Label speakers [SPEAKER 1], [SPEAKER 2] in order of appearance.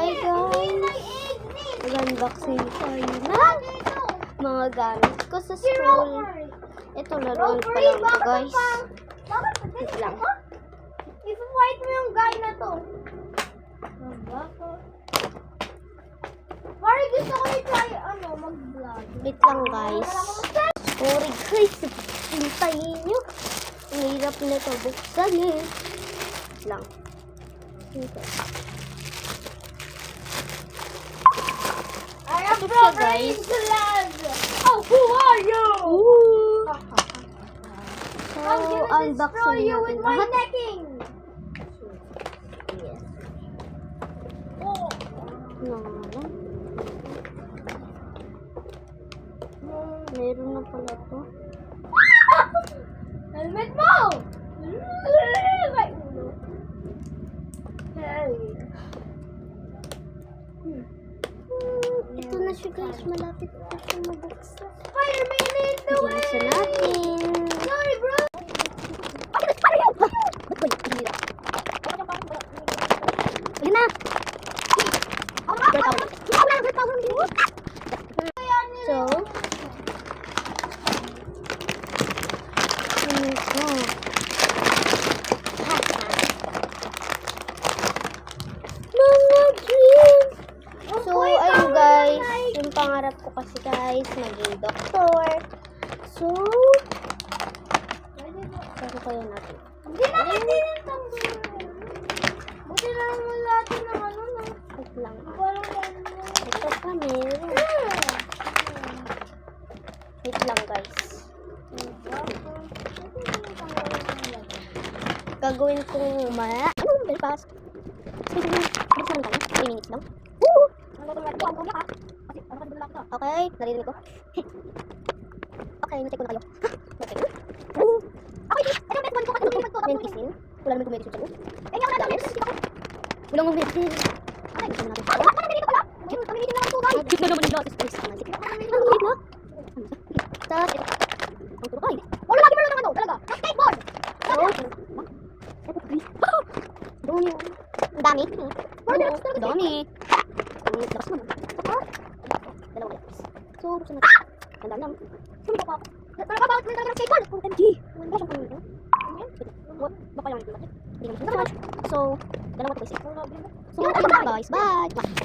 [SPEAKER 1] Hi guys! Mag-unboxing tayo na mga gamit ko sa school. Ito, laruan pa lang ito guys. Wait lang.
[SPEAKER 2] I-fight mo yung guy na to. Parang gusto ko i-try, mag-vlog.
[SPEAKER 1] Wait lang guys. Sorry guys, hintayin nyo. Ang hirap na ito buksan eh. Wait lang. Okay.
[SPEAKER 2] I am
[SPEAKER 1] Ito siya, guys.
[SPEAKER 2] Oh, who are you?
[SPEAKER 1] Ooh! So,
[SPEAKER 2] I'm gonna destroy
[SPEAKER 1] unboxing
[SPEAKER 2] you with
[SPEAKER 1] natin
[SPEAKER 2] my
[SPEAKER 1] lahat.
[SPEAKER 2] necking.
[SPEAKER 1] Yes.
[SPEAKER 2] Oh.
[SPEAKER 1] Meron na pala to.
[SPEAKER 2] Helmet mo! May ulo. Hey.
[SPEAKER 1] Ito na siya guys, malapit na siya mabuksan.
[SPEAKER 2] Spider-Man in the way!
[SPEAKER 1] Bilisan natin.
[SPEAKER 2] Sorry, bro!
[SPEAKER 1] Ayun na! So, mga dreams! So, ayun guys, yung pangarap ko kasi guys, maging doktor. So, saan kaya natin?
[SPEAKER 2] Hindi na kasi nitong buti na naman natin ng na.
[SPEAKER 1] Wait lang.
[SPEAKER 2] Parang ganun.
[SPEAKER 1] Ito pa meron. Wait lang guys. Gagawin kong anong belfast? Bilisan lang tayo. 3 minutes lang. Woo! Okay, narinig ko. Okay, na-check ko na kayo. Okay. Woo! Okay, ito ang best one ko kasi medicine. Wala naman kung medicine siya. Wala mong medicine. Okay, gusto natin. Pamilitin naman ito guys. Cute na naman yung glasses guys. Ang cute na. Tapos ito. Ang turo ka hindi. Wala lagi meron ng ano talaga. Skateboard! Dami. Ang dami. Ang dami. Ang lakas mo na. Saka, dalawa lapis. So, buksan natin. Ang dami naman. Saan ba pa ako? Talaga bakit may talaga skateboard? OMG! Wala siyang pamilya. Baka lang ito natin. Hindi naman siya. So, dalawa ito guys. So, ayun na guys. Bye!